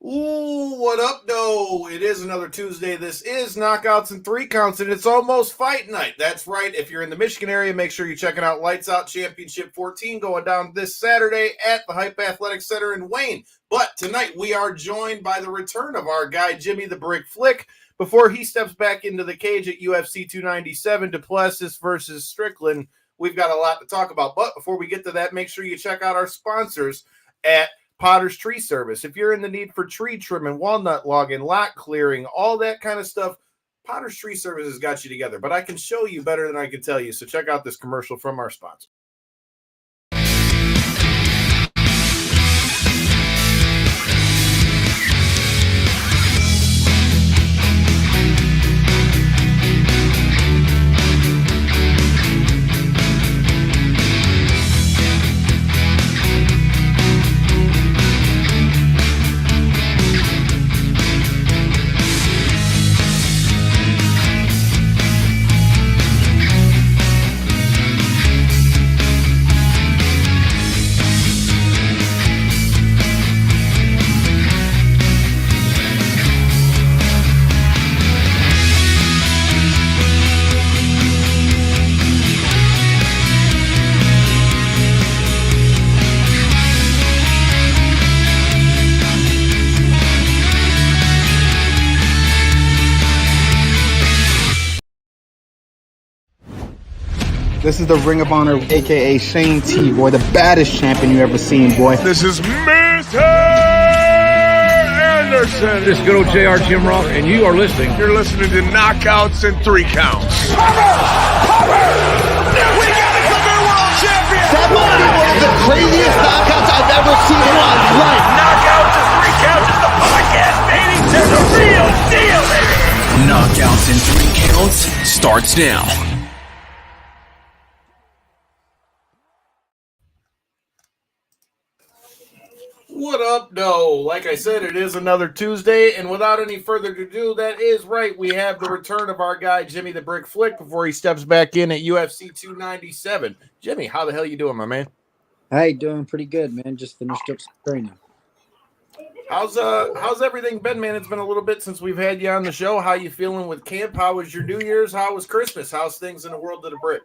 Ooh, what up, though? It is another Tuesday. This is Knockouts and Three Counts, and it's almost fight night. That's right. If you're in the Michigan area, make sure you're checking out Lights Out Championship 14 going down this Saturday at the Hype Athletic Center in Wayne. But tonight we are joined by the return of our guy, Jimmy the Brick Flick, before he steps back into the cage at UFC 297 to Plessis versus Strickland. We've got a lot to talk about. But before we get to that, make sure you check out our sponsors at Potter's Tree Service. If you're in the need for tree trimming, walnut logging, lot clearing, all that kind of stuff, Potter's Tree Service has got you together. But I can show you better than I can tell you. So check out this commercial from our sponsor. This is the Ring of Honor, a.k.a. Shane T, boy, the baddest champion you ever seen, boy. This is Mr. Anderson. This is good old JR Jim Ross, and you are listening. You're listening to Knockouts and Three Counts. Cover! We got a clear world champion! That might be one of the craziest knockouts I've ever seen in my life. Knockouts and Three Counts is the podcast, baby! There's a real deal, baby! Knockouts and Three Counts starts now. What up, though? Like I said, it is another Tuesday, and without any further ado, that is right. We have the return of our guy, Jimmy the Brick Flick, before he steps back in at UFC 297. Jimmy, how the hell you doing, my man? Hey, doing pretty good, man. Just finished up some training. How's everything been, man? It's been a little bit since we've had you on the show. How you feeling with camp? How was your New Year's? How was Christmas? How's things in the world of the Brit?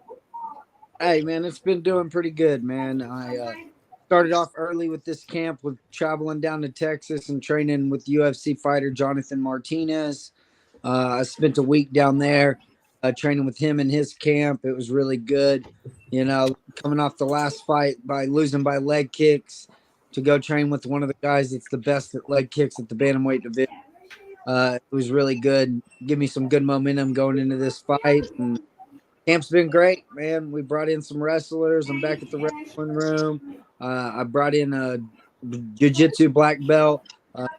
Hey, man, it's been doing pretty good, man. I started off early with this camp with traveling down to Texas and training with UFC fighter Jonathan Martinez. I spent a week down there training with him in his camp. It was really good. You know, coming off the last fight by losing by leg kicks to go train with one of the guys that's the best at leg kicks at the bantamweight division. It was really good. Give me some good momentum going into this fight. And camp's been great, man. We brought in some wrestlers. I'm back at the wrestling room. I brought in a jiu-jitsu black belt.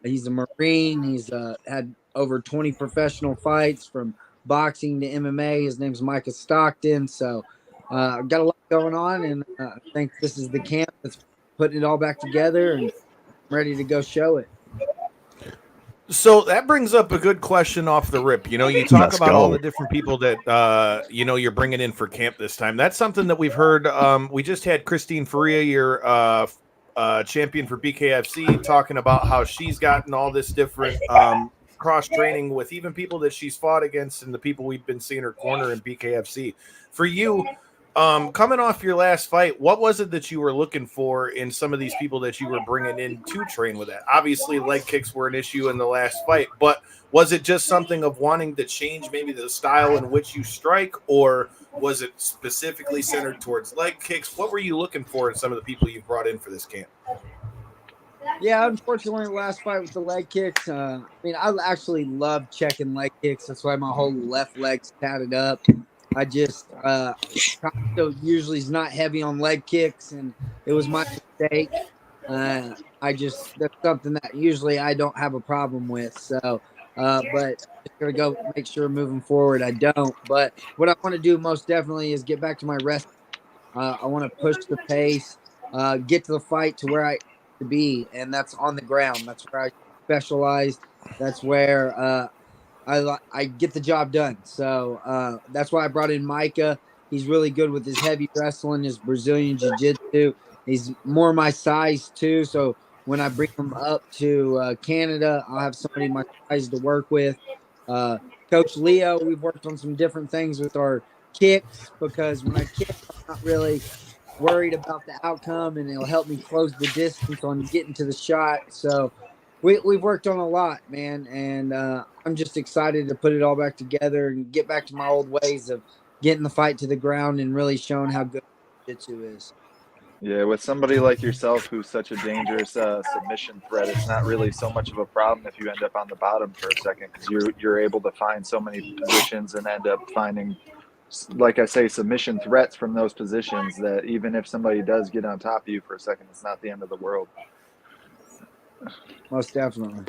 He's a Marine. He's had over 20 professional fights from boxing to MMA. His name's Micah Stockton. So I've got a lot going on, and I think this is the camp that's putting it all back together, and I'm ready to go show it. So that brings up a good question off the rip. You know, you talk about all the different people that, you're bringing in for camp this time. That's something that we've heard. We just had Christine Faria, your champion for BKFC, talking about how she's gotten all this different cross-training with even people that she's fought against and the people we've been seeing her corner in BKFC. For you, coming off your last fight, what was it that you were looking for in some of these people that you were bringing in to train with that? Obviously, leg kicks were an issue in the last fight, but was it just something of wanting to change maybe the style in which you strike, or was it specifically centered towards leg kicks? What were you looking for in some of the people you brought in for this camp? Yeah, unfortunately, the last fight with the leg kicks. I actually love checking leg kicks. That's why my whole left leg's tatted up. I just usually is not heavy on leg kicks, and it was my mistake. That's something that usually I don't have a problem with. So, but just gonna go make sure moving forward I don't. But what I want to do most definitely is get back to my rest. I want to push the pace, get to the fight to where I to be, and that's on the ground. That's where I specialized. That's where I get the job done. So that's why I brought in Micah. He's really good with his heavy wrestling, his Brazilian jiu-jitsu. He's more my size too, so when I bring them up to Canada, I'll have somebody my size to work with. Coach Leo, we've worked on some different things with our kicks because when I kick, I'm not really worried about the outcome, and it'll help me close the distance on getting to the shot. So we've worked on a lot, man, and I'm just excited to put it all back together and get back to my old ways of getting the fight to the ground and really showing how good jiu-jitsu is. Yeah, with somebody like yourself who's such a dangerous submission threat, it's not really so much of a problem if you end up on the bottom for a second because you're able to find so many positions and end up finding, like I say, submission threats from those positions that even if somebody does get on top of you for a second, it's not the end of the world. Most definitely.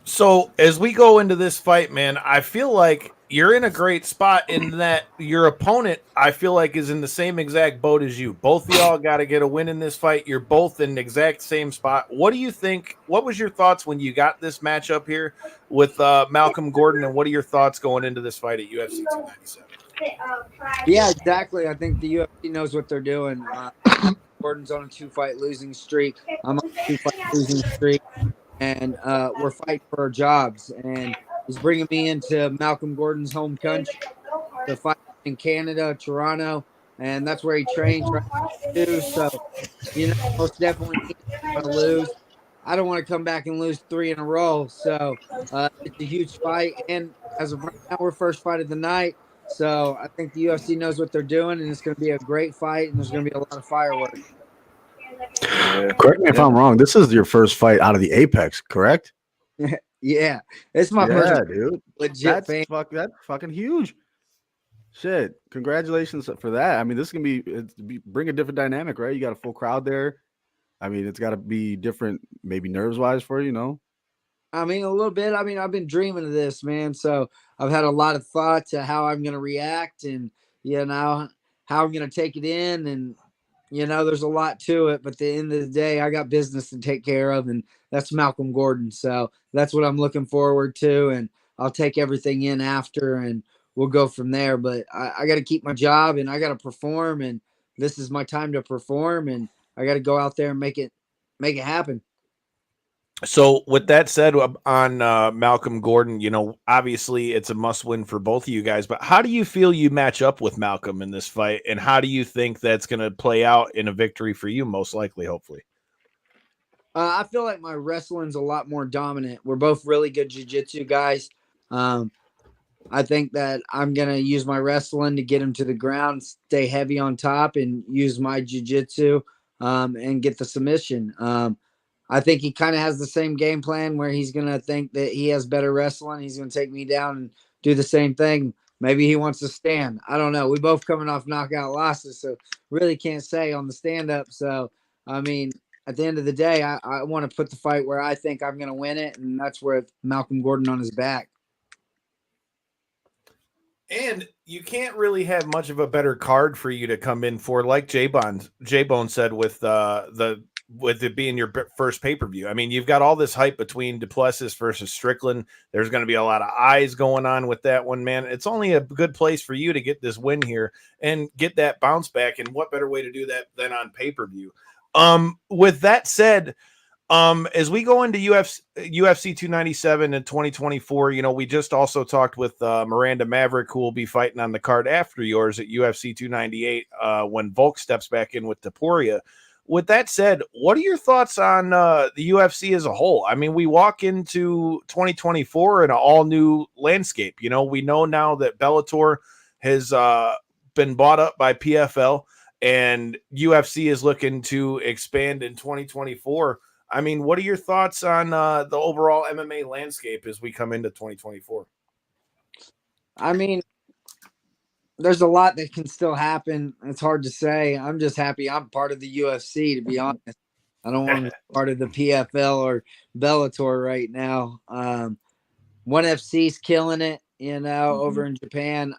So as we go into this fight, man, I feel like you're in a great spot in that your opponent, I feel like, is in the same exact boat as you. Both of y'all got to get a win in this fight. You're both in the exact same spot. What do you think? What was your thoughts when you got this matchup here with Malcolm Gordon, and what are your thoughts going into this fight at UFC 297? Yeah, exactly. I think the UFC knows what they're doing. Gordon's on a 2-fight losing streak. I'm on a 2-fight losing streak. And we're fighting for our jobs. And he's bringing me into Malcolm Gordon's home country to fight in Canada, Toronto, and that's where he trains right now too. So, most definitely he's going to lose. I don't want to come back and lose 3 in a row. So it's a huge fight. And as of right now, we're first fight of the night. So I think the UFC knows what they're doing, and it's going to be a great fight, and there's going to be a lot of fireworks. Correct me if I'm wrong. This is your first fight out of the Apex, correct? Yeah, it's my first dude. Legit That's fucking huge. Shit, congratulations for that. I mean, this is gonna bring a different dynamic, right? You got a full crowd there. I mean, it's got to be different, maybe nerves wise for you, know. I mean, a little bit. I mean, I've been dreaming of this, man. So I've had a lot of thoughts of how I'm gonna react, and how I'm gonna take it in, and there's a lot to it, but at the end of the day, I got business to take care of, and that's Malcolm Gordon. So that's what I'm looking forward to, and I'll take everything in after, and we'll go from there. But I got to keep my job, and I got to perform, and this is my time to perform, and I got to go out there and make it happen. So with that said, on Malcolm Gordon, obviously it's a must win for both of you guys, but how do you feel you match up with Malcolm in this fight? And how do you think that's going to play out in a victory for you? Most likely, hopefully. I feel like my wrestling's a lot more dominant. We're both really good jiu-jitsu guys. I think that I'm going to use my wrestling to get him to the ground, stay heavy on top, and use my jiu-jitsu and get the submission. I think he kind of has the same game plan where he's going to think that he has better wrestling. He's going to take me down and do the same thing. Maybe he wants to stand. I don't know. We both coming off knockout losses, so really can't say on the stand-up. So, I mean, at the end of the day, I want to put the fight where I think I'm going to win it, and that's where Malcolm Gordon on his back. And you can't really have much of a better card for you to come in for, like J-Bone said, with it being your first pay-per-view. I mean, you've got all this hype between Plessis versus Strickland. There's going to be a lot of eyes going on with that one, man. It's only a good place for you to get this win here and get that bounce back. And what better way to do that than on pay-per-view? With that said, as we go into UFC 297 in 2024, we just also talked with Miranda Maverick, who will be fighting on the card after yours at UFC 298 when Volk steps back in with Taporia. With that said, what are your thoughts on the UFC as a whole? I mean, we walk into 2024 in an all-new landscape. We know now that Bellator has been bought up by PFL, and UFC is looking to expand in 2024. I mean, what are your thoughts on the overall MMA landscape as we come into 2024? I mean, there's a lot that can still happen. It's hard to say. I'm just happy I'm part of the UFC, to be honest. I don't want to be part of the PFL or Bellator right now. ONE FC's killing it, over in Japan.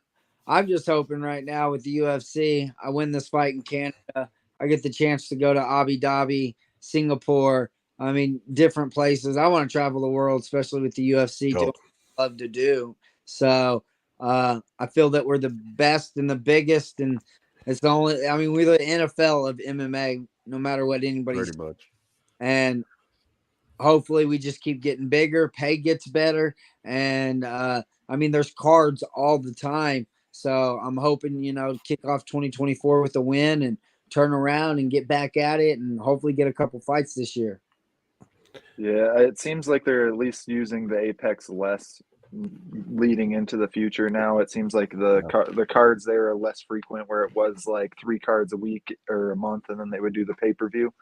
I'm just hoping right now with the UFC, I win this fight in Canada. I get the chance to go to Abu Dhabi, Singapore. I mean, different places. I want to travel the world, especially with the UFC. Doing what I love to do. So I feel that we're the best and the biggest, and it's the only. I mean, we're the NFL of MMA. No matter what anybody. Pretty much. and hopefully we just keep getting bigger, pay gets better. And I mean, there's cards all the time. So I'm hoping, kick off 2024 with a win and turn around and get back at it and hopefully get a couple fights this year. Yeah, it seems like they're at least using the Apex less leading into the future now. It seems like the cards there are less frequent, where it was like 3 cards a week or a month, and then they would do the pay-per-view.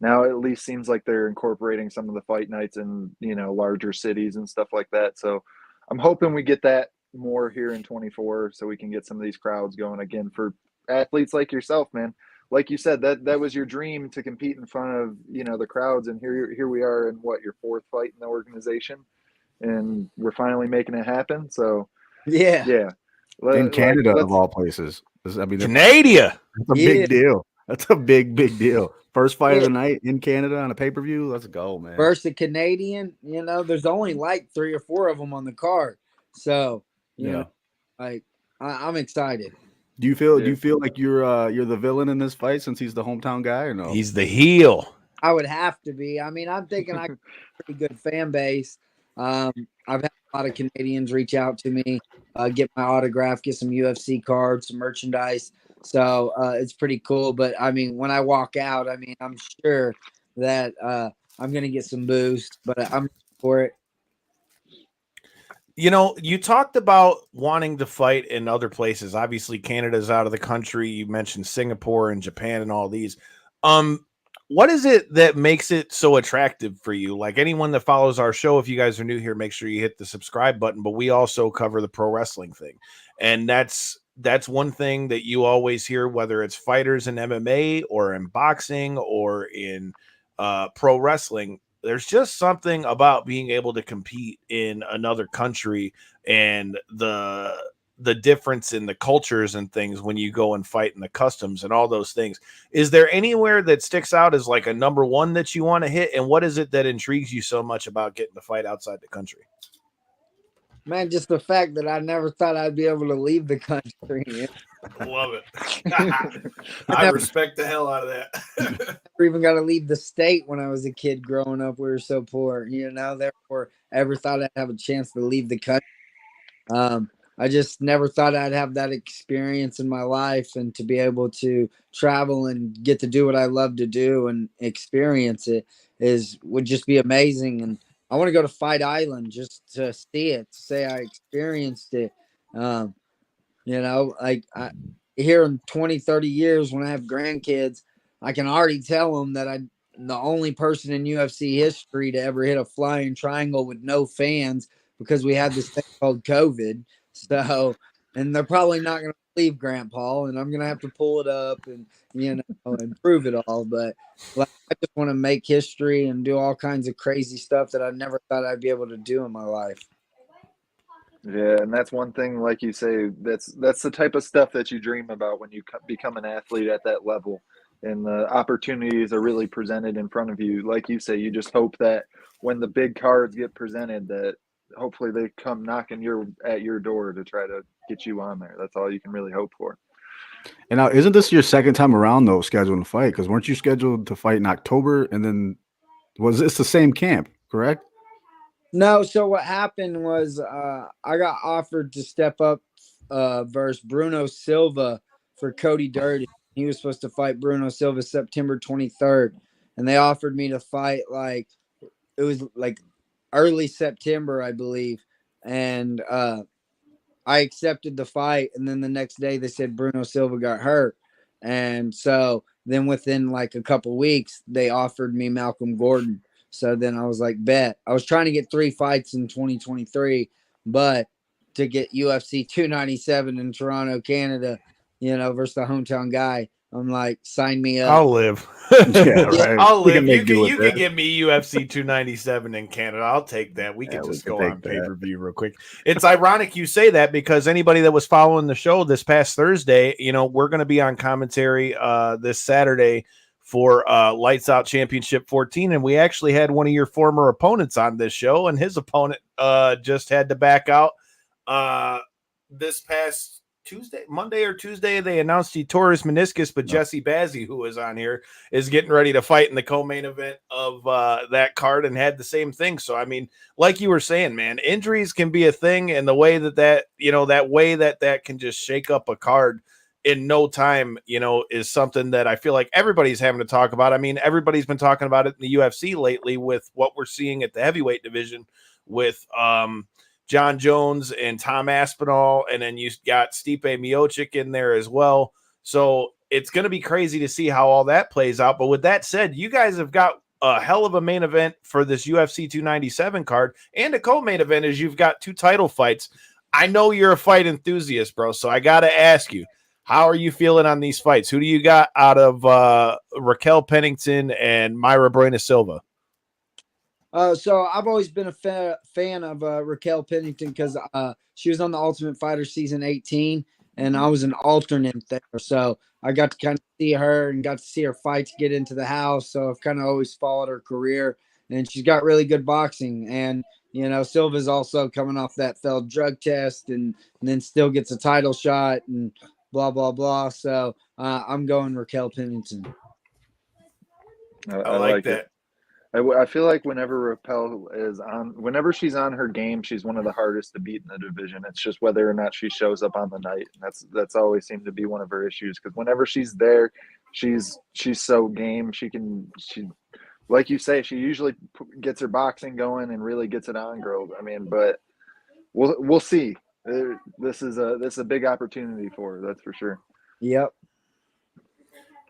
Now it at least seems like they're incorporating some of the fight nights in, larger cities and stuff like that. So I'm hoping we get that more here in 24 so we can get some of these crowds going again for athletes like yourself, man. Like you said, that was your dream, to compete in front of, the crowds, and here we are in your 4th fight in the organization, and we're finally making it happen. So yeah. In Canada, of all places. Canada. That's a big deal. That's a big deal. First fight of the night in Canada on a pay-per-view. Let's go, man. Versus a Canadian, there's only like 3 or 4 of them on the card. So, I'm excited. Do you feel like you're the villain in this fight since he's the hometown guy, or no? He's the heel. I would have to be. I mean, I'm thinking I got a pretty good fan base. I've had a lot of Canadians reach out to me, get my autograph, get some UFC cards, some merchandise. So it's pretty cool. But I mean, when I walk out, I mean, I'm sure that I'm going to get some boost, but I'm for it. You talked about wanting to fight in other places. Obviously, Canada's out of the country. You mentioned Singapore and Japan and all these. What is it that makes it so attractive for you? Like, anyone that follows our show, if you guys are new here, make sure you hit the subscribe button. But we also cover the pro wrestling thing. And that's one thing that you always hear, whether it's fighters in MMA or in boxing or in pro wrestling. There's just something about being able to compete in another country and the difference in the cultures and things when you go and fight in the customs and all those things. Is there anywhere that sticks out as like a number one that you want to hit? And what is it that intrigues you so much about getting to fight outside the country? Man, just the fact that I never thought I'd be able to leave the country. Love it. I respect the hell out of that. Never even got to leave the state when I was a kid growing up. We were so poor, therefore ever thought I'd have a chance to leave the country. I just never thought I'd have that experience in my life, and to be able to travel and get to do what I love to do and experience it would just be amazing. And I want to go to Fight Island just to see it, to say I experienced it. Here in 20, 30 years, when I have grandkids, I can already tell them that I'm the only person in UFC history to ever hit a flying triangle with no fans, because we had this thing called COVID. So, and they're probably not going to believe Grandpa, and I'm going to have to pull it up and, and prove it all. But I just want to make history and do all kinds of crazy stuff that I never thought I'd be able to do in my life. Yeah, and that's one thing, like you say, that's the type of stuff that you dream about when you become an athlete at that level, and the opportunities are really presented in front of you. Like you say, you just hope that when the big cards get presented, that hopefully they come knocking at your door to try to get you on there. That's all you can really hope for. And now, isn't this your second time around though scheduling a fight? Because weren't you scheduled to fight in October, and then was this the same camp, correct? No, so what happened was I got offered to step up versus Bruno Silva for Cody Dirty. He was supposed to fight Bruno Silva September 23rd, and they offered me to fight it was early September, I believe, and I accepted the fight. And then the next day they said Bruno Silva got hurt, and so then within a couple weeks they offered me Malcolm Gordon. So then I was like, bet. I was trying to get 3 fights in 2023, but to get UFC 297 in Toronto, Canada, versus the hometown guy, I'm like, sign me up. I'll live. Yeah, right. I'll live. You can give me UFC 297 in Canada. I'll take that. We can just go on pay-per-view real quick. It's ironic you say that, because anybody that was following the show this past Thursday, we're going to be on commentary this Saturday for Lights Out Championship 14, and we actually had one of your former opponents on this show, and his opponent just had to back out this past Monday or Tuesday, they announced he tore his meniscus, but Jesse Bazzi, who was on here, is getting ready to fight in the co-main event of that card and had the same thing. So, I mean, like you were saying, man, injuries can be a thing, and the way that can just shake up a card in no time, is something that I feel like everybody's having to talk about. I mean, everybody's been talking about it in the UFC lately with what we're seeing at the heavyweight division with John Jones and Tom Aspinall, and then you got Stipe Miocic in there as well. So it's going to be crazy to see how all that plays out. But with that said, you guys have got a hell of a main event for this UFC 297 card, and a co-main event is you've got 2 title fights. I know you're a fight enthusiast, bro, so I got to ask you, how are you feeling on these fights? Who do you got out of Raquel Pennington and Mayra Bueno Silva? So I've always been a fan of Raquel Pennington because she was on the Ultimate Fighter season 18, and I was an alternate there. So I got to kind of see her and got to see her fight to get into the house. So I've kind of always followed her career, and she's got really good boxing. And, Silva's also coming off that failed drug test and then still gets a title shot and blah, blah, blah. So I'm going Raquel Pennington. I like that. I feel like whenever whenever she's on her game, she's one of the hardest to beat in the division. It's just whether or not she shows up on the night. And that's always seemed to be one of her issues, because whenever she's there, she's so game. She like you say, she usually gets her boxing going and really gets it on, girl. I mean, but we'll see. This is a big opportunity for her, that's for sure. Yep.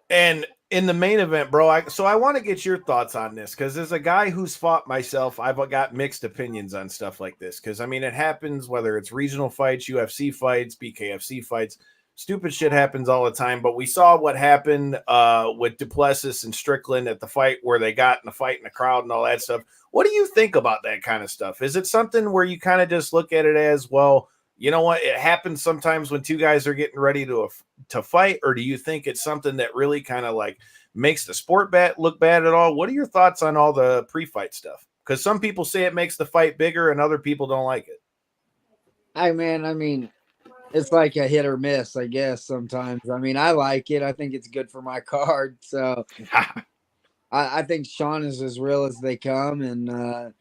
And in the main event, bro, I want to get your thoughts on this, because as a guy who's fought myself, I've got mixed opinions on stuff like this. Because, I mean, it happens whether it's regional fights, UFC fights, BKFC fights. Stupid shit happens all the time. But we saw what happened with Plessis and Strickland at the fight where they got in the fight in the crowd and all that stuff. What do you think about that kind of stuff? Is it something where you kind of just look at it as, well, you know what, it happens sometimes when 2 guys are getting ready to fight? Or do you think it's something that really kind of like makes the sport look bad at all? What are your thoughts on all the pre-fight stuff? Because some people say it makes the fight bigger and other people don't like it. I mean, it's like a hit or miss, I guess, sometimes. I mean, I like it. I think it's good for my card. So I think Sean is as real as they come. And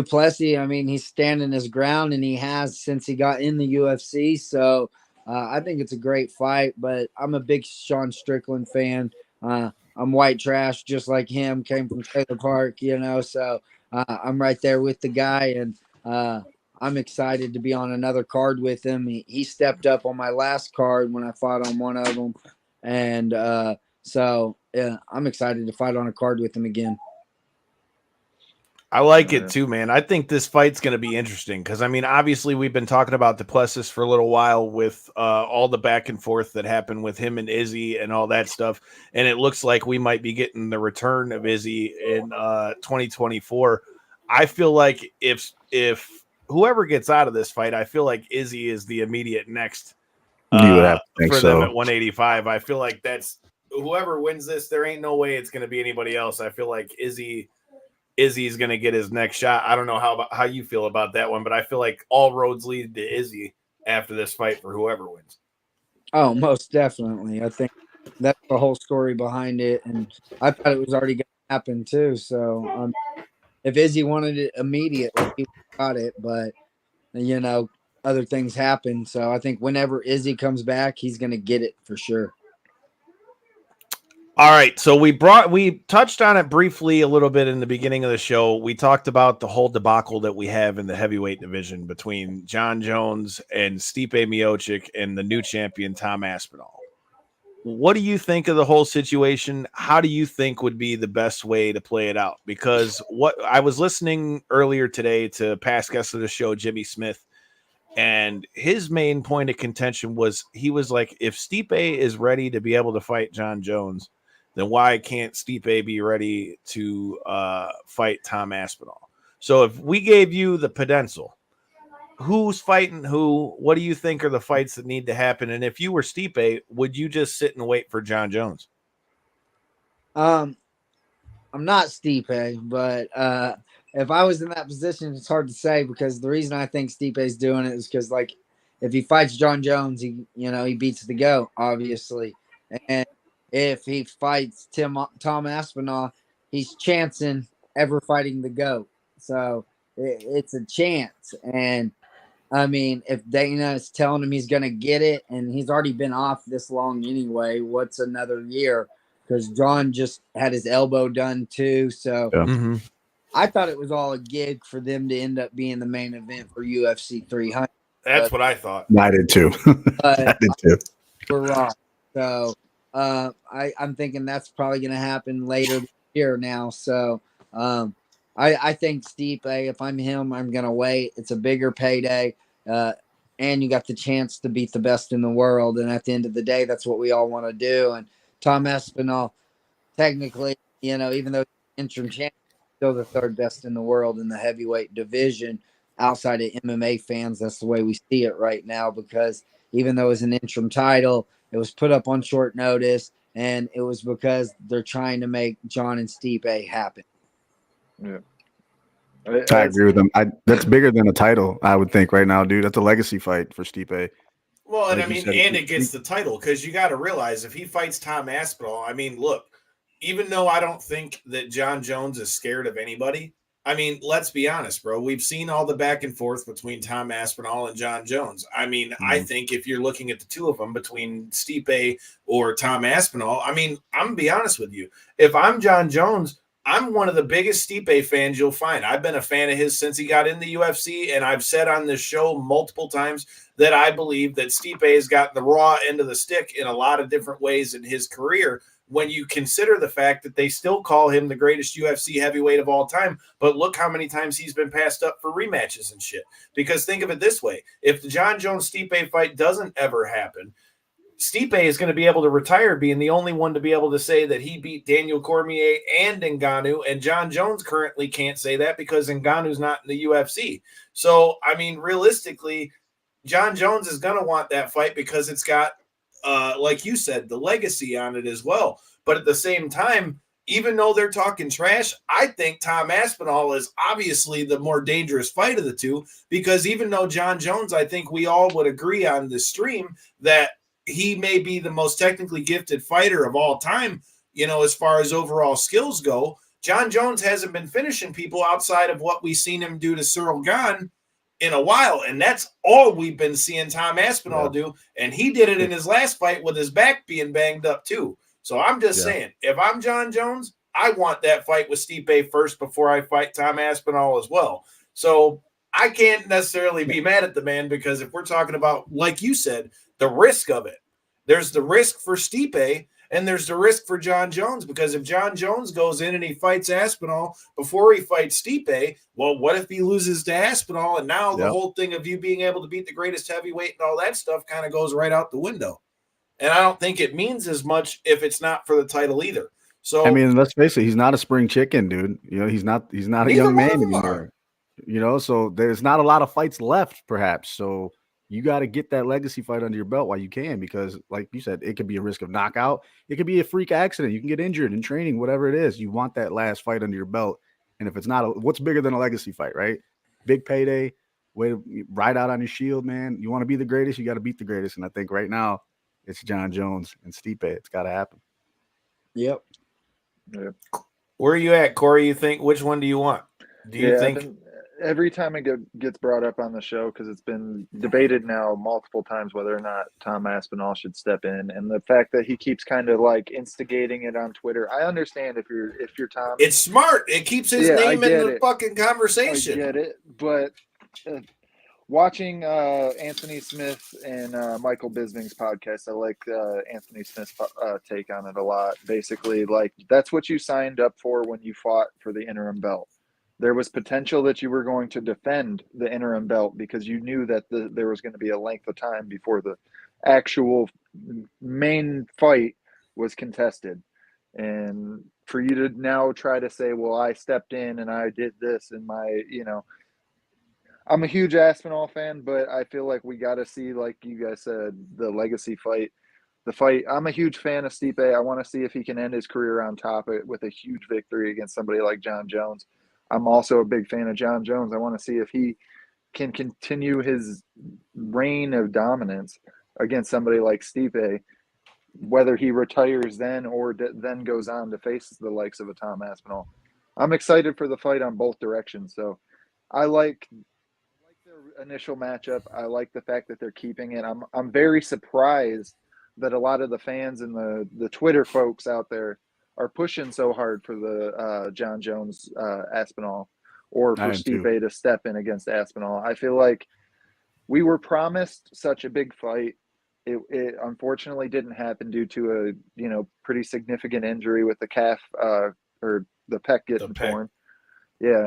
Plessis, I mean, he's standing his ground, and he has since he got in the UFC. So I think it's a great fight, but I'm a big Sean Strickland fan. I'm white trash, just like him, came from Trailer Park, so I'm right there with the guy, and I'm excited to be on another card with him. He stepped up on my last card when I fought on one of them, and so I'm excited to fight on a card with him again. I like it too, man. I think this fight's going to be interesting because, I mean, obviously we've been talking about Plessis for a little while with all the back and forth that happened with him and Izzy and all that stuff. And it looks like we might be getting the return of Izzy in 2024. I feel like if whoever gets out of this fight, I feel like Izzy is the immediate next you would have to think for so. them at 185. I feel like that's whoever wins this. There ain't no way it's going to be anybody else. I feel like Izzy's going to get his next shot. I don't know how you feel about that one, but I feel like all roads lead to Izzy after this fight for whoever wins. Oh, most definitely. I think that's the whole story behind it, and I thought it was already going to happen too. So if Izzy wanted it immediately, he got it, but other things happen. So I think whenever Izzy comes back, he's going to get it for sure. All right, so we touched on it briefly a little bit in the beginning of the show. We talked about the whole debacle that we have in the heavyweight division between John Jones and Stipe Miocic and the new champion Tom Aspinall. What do you think of the whole situation? How do you think would be the best way to play it out? Because what I was listening earlier today to past guest of the show, Jimmy Smith, and his main point of contention was he was like, if Stipe is ready to be able to fight John Jones, then why can't Stipe be ready to fight Tom Aspinall? So if we gave you the pencil, who's fighting who? What do you think are the fights that need to happen? And if you were Stipe, would you just sit and wait for John Jones? I'm not Stipe, but if I was in that position, it's hard to say, because the reason I think Stipe's doing it is because, like, if he fights John Jones, he beats the GOAT, obviously. And if he fights Tom Aspinall, he's chancing ever fighting the GOAT. So it's a chance. And I mean, if Dana is telling him he's going to get it, and he's already been off this long anyway, what's another year? Because John just had his elbow done too. So I thought it was all a gig for them to end up being the main event for UFC 300. That's what I thought. I did too. I did too. We're wrong. So I'm thinking that's probably going to happen later this year now. So I think Stipe, if I'm him, I'm going to wait. It's a bigger payday. And you got the chance to beat the best in the world. And at the end of the day, that's what we all want to do. And Tom Aspinall, technically, even though he's interim champion, still the third best in the world in the heavyweight division outside of MMA fans. That's the way we see it right now, because even though it was an interim title, it was put up on short notice, and it was because they're trying to make John and Stipe happen. Yeah. I agree with them. That's bigger than a title, I would think, right now, dude. That's a legacy fight for Stipe. Well, and Like I mean, said, and it gets the title, because you got to realize if he fights Tom Aspinall, I mean, look, even though I don't think that John Jones is scared of anybody, I mean, let's be honest, bro. We've seen all the back and forth between Tom Aspinall and John Jones. I mean, I think if you're looking at the two of them between Stipe or Tom Aspinall, I mean, I'm going to be honest with you. If I'm John Jones, I'm one of the biggest Stipe fans you'll find. I've been a fan of his since he got in the UFC, and I've said on this show multiple times that I believe that Stipe has gotten the raw end of the stick in a lot of different ways in his career, when you consider the fact that they still call him the greatest UFC heavyweight of all time. But look how many times he's been passed up for rematches and shit. Because think of it this way. If the John Jones-Stipe fight doesn't ever happen, Stipe is going to be able to retire being the only one to be able to say that he beat Daniel Cormier and Ngannou, and John Jones currently can't say that because Ngannou's not in the UFC. So, I mean, realistically, John Jones is going to want that fight because it's got, like you said, the legacy on it as well. But at the same time, even though they're talking trash, I think Tom Aspinall is obviously the more dangerous fight of the two, because even though John Jones, I think we all would agree on this stream that he may be the most technically gifted fighter of all time, as far as overall skills go, John Jones hasn't been finishing people outside of what we've seen him do to Cyril Gane in a while. And that's all we've been seeing Tom Aspinall do. And he did it in his last fight with his back being banged up too. So I'm just saying, if I'm John Jones, I want that fight with Stipe first before I fight Tom Aspinall as well. So I can't necessarily be mad at the man, because if we're talking about, like you said, the risk of it, there's the risk for Stipe and there's the risk for John Jones, because if John Jones goes in and he fights Aspinall before he fights Stipe, well, what if he loses to Aspinall? And now the whole thing of you being able to beat the greatest heavyweight and all that stuff kind of goes right out the window. And I don't think it means as much if it's not for the title either. So I mean, let's face it, he's not a spring chicken, dude. He's not a young man anymore. So there's not a lot of fights left, perhaps. So you got to get that legacy fight under your belt while you can, because like you said, it could be a risk of knockout. It could be a freak accident. You can get injured in training, whatever it is. You want that last fight under your belt. And if it's not, what's bigger than a legacy fight, right? Big payday, way to ride out on your shield, man. You want to be the greatest, you got to beat the greatest. And I think right now it's John Jones and Stipe. It's got to happen. Yep. Where are you at, Corey? You think, which one do you want? Do you think every time it gets brought up on the show, because it's been debated now multiple times whether or not Tom Aspinall should step in, and the fact that he keeps kind of like instigating it on Twitter. I understand if you're Tom, it's smart. It keeps his name in the fucking conversation. I get it, but watching Anthony Smith and Michael Bisping's podcast, I like Anthony Smith's take on it a lot. Basically, like, that's what you signed up for when you fought for the interim belt. There was potential that you were going to defend the interim belt because you knew that there was going to be a length of time before the actual main fight was contested. And for you to now try to say, well, I stepped in and I did this and I'm a huge Aspinall fan, but I feel like we got to see, like you guys said, the legacy fight. The fight, I'm a huge fan of Stipe. I want to see if he can end his career on top with a huge victory against somebody like John Jones. I'm also a big fan of John Jones. I want to see if he can continue his reign of dominance against somebody like Stipe, whether he retires then or then goes on to face the likes of a Tom Aspinall. I'm excited for the fight on both directions. So I like their initial matchup. I like the fact that they're keeping it. I'm very surprised that a lot of the fans and the Twitter folks out there are pushing so hard for the John Jones Aspinall, or for Stipe to step in against Aspinall. I feel like we were promised such a big fight. It unfortunately didn't happen due to a pretty significant injury with the calf or the pec getting torn. Yeah,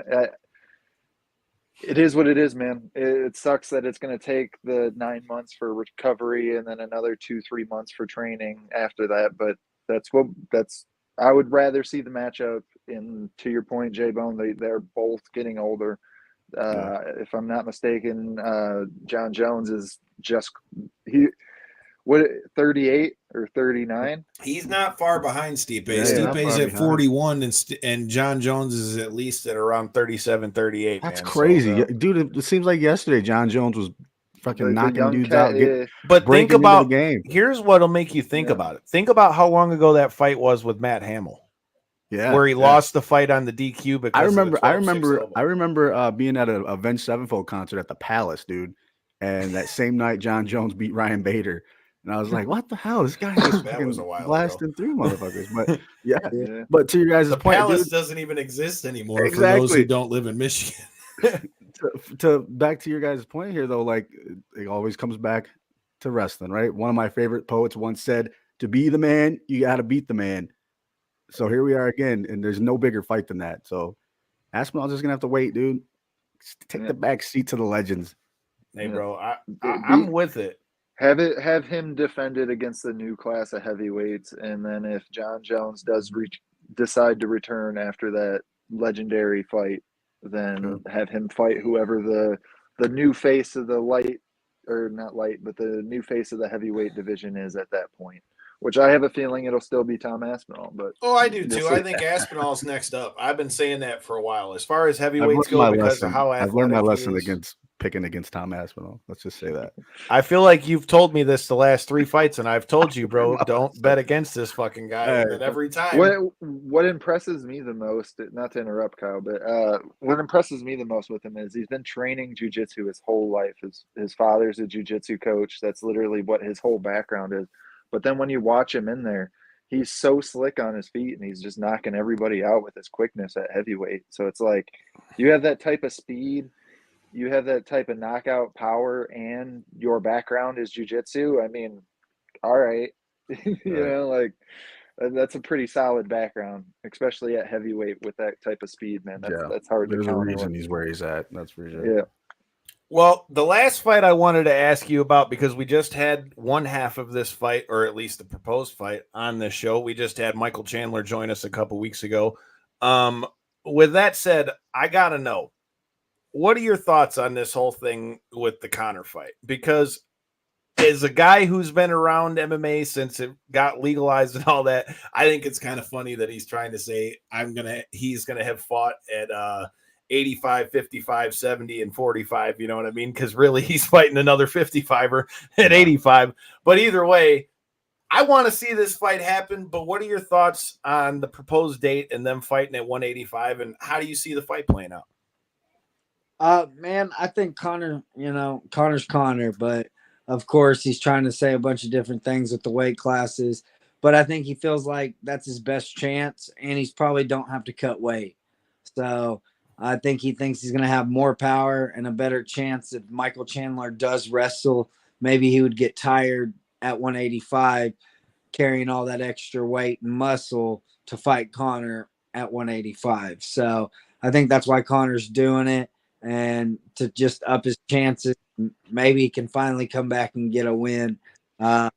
it is what it is, man. It sucks that it's going to take the 9 months for recovery and then another 2-3 months for training after that. But I would rather see the matchup. And to your point, J-Bone, they're both getting older. If I'm not mistaken, John Jones is just 38 or 39. He's not far behind Stipe. Yeah, Stipe's at 41 and John Jones is at least at around 37, 38. That's man. crazy. So, dude, it seems like yesterday John Jones was fucking knocking dudes out. But think about the game. Here's what'll make you think about it. Think about how long ago that fight was with Matt Hamill. Yeah, where he lost the fight on the DQ because I remember being at a Avenged Sevenfold concert at the Palace, dude. And that same night John Jones beat Ryan Bader. And I was like, what the hell? This guy is blasting through motherfuckers. But yeah. But to your guys' the point, Palace dude, doesn't even exist anymore for those who don't live in Michigan. to back to your guys' point here, though, like it always comes back to wrestling, right? One of my favorite poets once said, to be the man, you got to beat the man. So here we are again, and there's no bigger fight than that. So Aspinall's just going to have to wait, dude. Take the back seat to the legends. Hey, bro, I'm with it. Have him defended against the new class of heavyweights, and then if John Jones does decide to return after that legendary fight, then have him fight whoever the new face of the the new face of the heavyweight division is at that point. Which I have a feeling it'll still be Tom Aspinall, but I do too. I think Aspinall's next up. I've been saying that for a while. As far as heavyweights go, because of how I've learned my lesson against picking against Tom Aspinall. Let's just say that. I feel like you've told me this the last 3 fights, and I've told you, bro, don't bet against this fucking guy. And every time. What impresses me the most, not to interrupt Kyle, but what impresses me the most with him is he's been training jiu-jitsu his whole life. His father's a jiu-jitsu coach. That's literally what his whole background is. But then when you watch him in there, he's so slick on his feet and he's just knocking everybody out with his quickness at heavyweight. So it's like you have that type of speed, you have that type of knockout power, and your background is jiu-jitsu. I mean, all right. Like that's a pretty solid background, especially at heavyweight with that type of speed, man. That's hard to count. There's a reason he's where he's at. That's for sure. Yeah. Well, the last fight I wanted to ask you about, because we just had one half of this fight, or at least the proposed fight, on this show. We just had Michael Chandler join us a couple weeks ago. With that said, I got to know, what are your thoughts on this whole thing with the Conor fight? Because as a guy who's been around MMA since it got legalized and all that, I think it's kind of funny that he's trying to say he's going to have fought at 85, 55, 70, and 45, you know what I mean? Because really he's fighting another 55er at 85. But either way, I want to see this fight happen. But what are your thoughts on the proposed date and them fighting at 185? And how do you see the fight playing out? Man, I think Conor, Conor's Conor, but of course he's trying to say a bunch of different things with the weight classes. But I think he feels like that's his best chance, and he's probably don't have to cut weight. So I think he thinks he's going to have more power and a better chance if Michael Chandler does wrestle. Maybe he would get tired at 185, carrying all that extra weight and muscle to fight Conor at 185. So I think that's why Conor's doing it, and to just up his chances. Maybe he can finally come back and get a win. I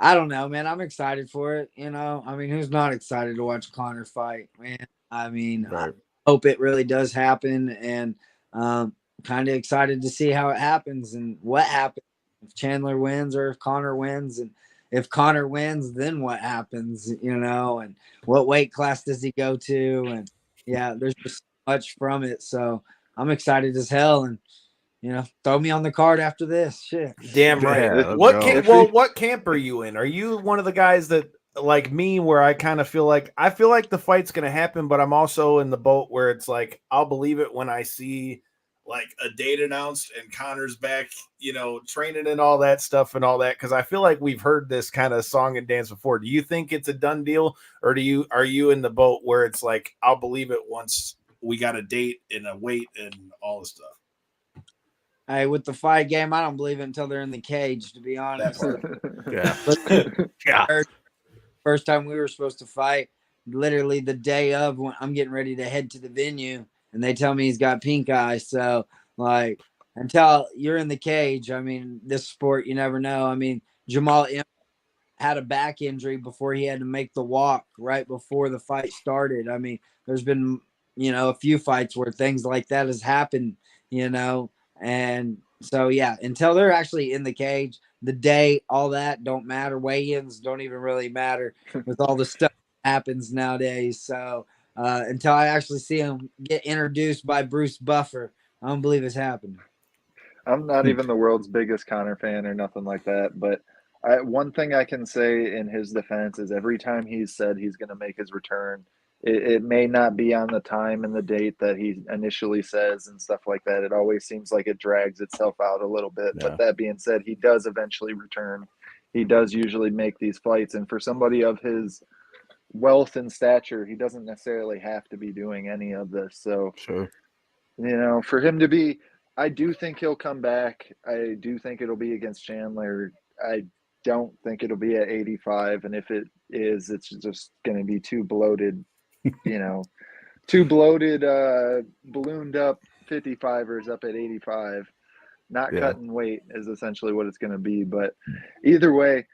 don't know, man. I'm excited for it. I mean, who's not excited to watch Conor fight, man? I mean, right. I hope it really does happen, and kind of excited to see how it happens and what happens if Chandler wins or if Conor wins. And if Conor wins, then what happens, and what weight class does he go to? And yeah, there's just so much from it. So I'm excited as hell. And throw me on the card after this. Shit. Damn right. Yeah, What camp are you in? Are you one of the guys that like me where I kind of feel like the fight's gonna happen, but I'm also in the boat where it's like I'll believe it when I see like a date announced and Connor's back, training and all that stuff and all that, because I feel like we've heard this kind of song and dance before. Do you think it's a done deal, or are you in the boat where it's like I'll believe it once we got a date and a weight and all the stuff? Hey, with the fight game, I don't believe it until they're in the cage, to be honest. Yeah. First time we were supposed to fight, literally the day of when I'm getting ready to head to the venue, and they tell me he's got pink eye. So, like, until you're in the cage, I mean, this sport, you never know. I mean, Jamal had a back injury before he had to make the walk right before the fight started. I mean, there's been, a few fights where things like that has happened, and so, yeah, until they're actually in the cage, the day, all that don't matter. Weigh-ins don't even really matter with all the stuff that happens nowadays. So until I actually see him get introduced by Bruce Buffer, I don't believe it's happening. I'm not even the world's biggest Connor fan or nothing like that, but one thing I can say in his defense is every time he's said he's going to make his return, it may not be on the time and the date that he initially says and stuff like that. It always seems like it drags itself out a little bit. Yeah. But that being said, he does eventually return. He does usually make these fights. And for somebody of his wealth and stature, he doesn't necessarily have to be doing any of this. So, Sure. for him to be, I do think he'll come back. I do think it'll be against Chandler. I don't think it'll be at 85. And if it is, it's just going to be too bloated. Ballooned up 55ers up at 85, not cutting weight is essentially what it's going to be. But either way,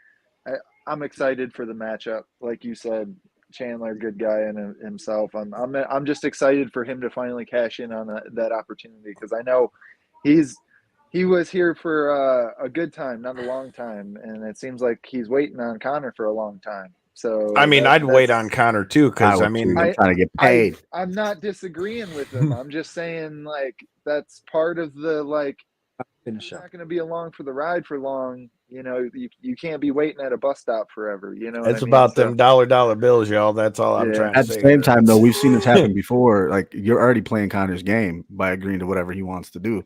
I'm excited for the matchup. Like you said, Chandler, good guy in himself. I'm just excited for him to finally cash in on that opportunity, because I know he was here for a good time, not a long time, and it seems like he's waiting on Connor for a long time. So I mean, I'd wait on Connor too, because I'm trying to get paid. I'm not disagreeing with him. I'm just saying, like, that's part of the, like, you're not going to be along for the ride for long. You can't be waiting at a bus stop forever. It's about them dollar bills, y'all. That's all I'm trying to At say. the same time, though, we've seen this happen before. Like, you're already playing Connor's game by agreeing to whatever he wants to do.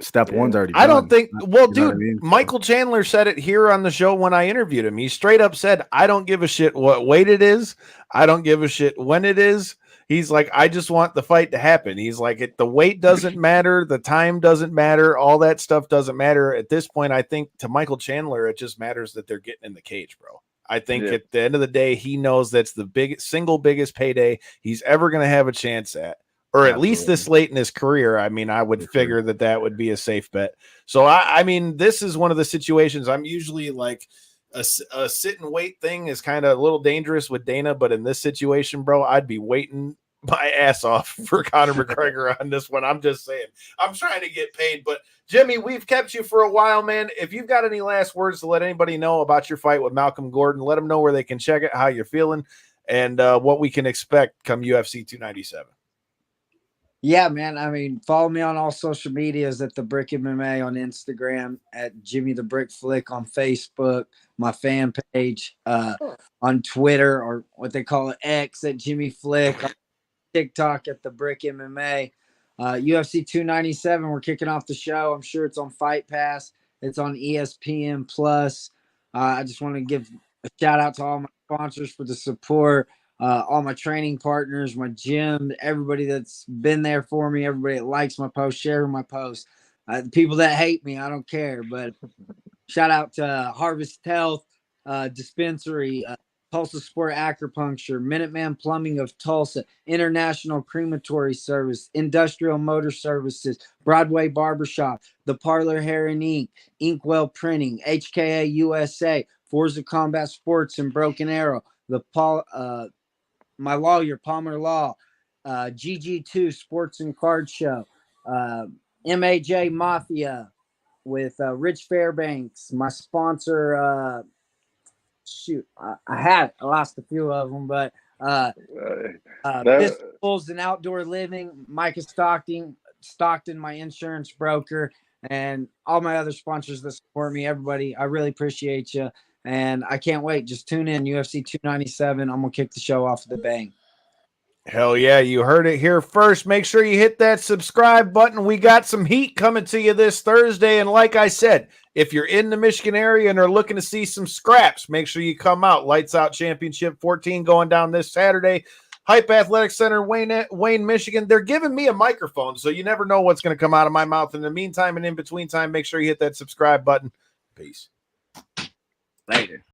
Step one's already done. I don't think. Well, dude, what I mean? Michael Chandler said it here on the show when I interviewed him. He straight up said, "I don't give a shit what weight it is. I don't give a shit when it is." He's like, "I just want the fight to happen." He's like, "The weight doesn't matter. The time doesn't matter. All that stuff doesn't matter." At this point, I think to Michael Chandler, it just matters that they're getting in the cage, bro. I think at the end of the day, he knows that's the biggest payday he's ever going to have a chance at. Or at least this late in his career. I mean, I would figure that would be a safe bet. So, I mean, this is one of the situations I'm usually like a sit and wait thing is kind of a little dangerous with Dana. But in this situation, bro, I'd be waiting my ass off for Conor McGregor on this one. I'm just saying, I'm trying to get paid. But Jimmy, we've kept you for a while, man. If you've got any last words to let anybody know about your fight with Malcolm Gordon, let them know where they can check it, how you're feeling, and what we can expect come UFC 297. Yeah, man. I mean, follow me on all social medias at The Brick MMA on Instagram, at Jimmy the Brick Flick on Facebook, my fan page on Twitter, or what they call it, X, at Jimmy Flick, on TikTok at The Brick MMA. UFC 297, we're kicking off the show. I'm sure it's on Fight Pass. It's on ESPN Plus. I just want to give a shout out to all my sponsors for the support. All my training partners, my gym, everybody that's been there for me, everybody that likes my post, sharing my post. The people that hate me, I don't care. But shout out to Harvest Health Dispensary, Tulsa Sport Acupuncture, Minuteman Plumbing of Tulsa, International Crematory Service, Industrial Motor Services, Broadway Barbershop, The Parlor Hair and Ink, Inkwell Printing, HKA USA, Forza Combat Sports and Broken Arrow, my lawyer, Palmer Law, GG2 Sports and Card Show, MAJ Mafia with Rich Fairbanks, my sponsor. I lost a few of them, but Pistols and Outdoor Living, Micah Stockton, Stockton, my insurance broker, and all my other sponsors that support me. Everybody, I really appreciate you. And I can't wait. Just tune in, UFC 297. I'm going to kick the show off with a bang. Hell yeah, you heard it here first. Make sure you hit that subscribe button. We got some heat coming to you this Thursday. And like I said, if you're in the Michigan area and are looking to see some scraps, make sure you come out. Lights Out Championship 14 going down this Saturday. Hype Athletic Center, Wayne, Michigan. They're giving me a microphone, so you never know what's going to come out of my mouth. In the meantime and in between time, make sure you hit that subscribe button. Peace. Later.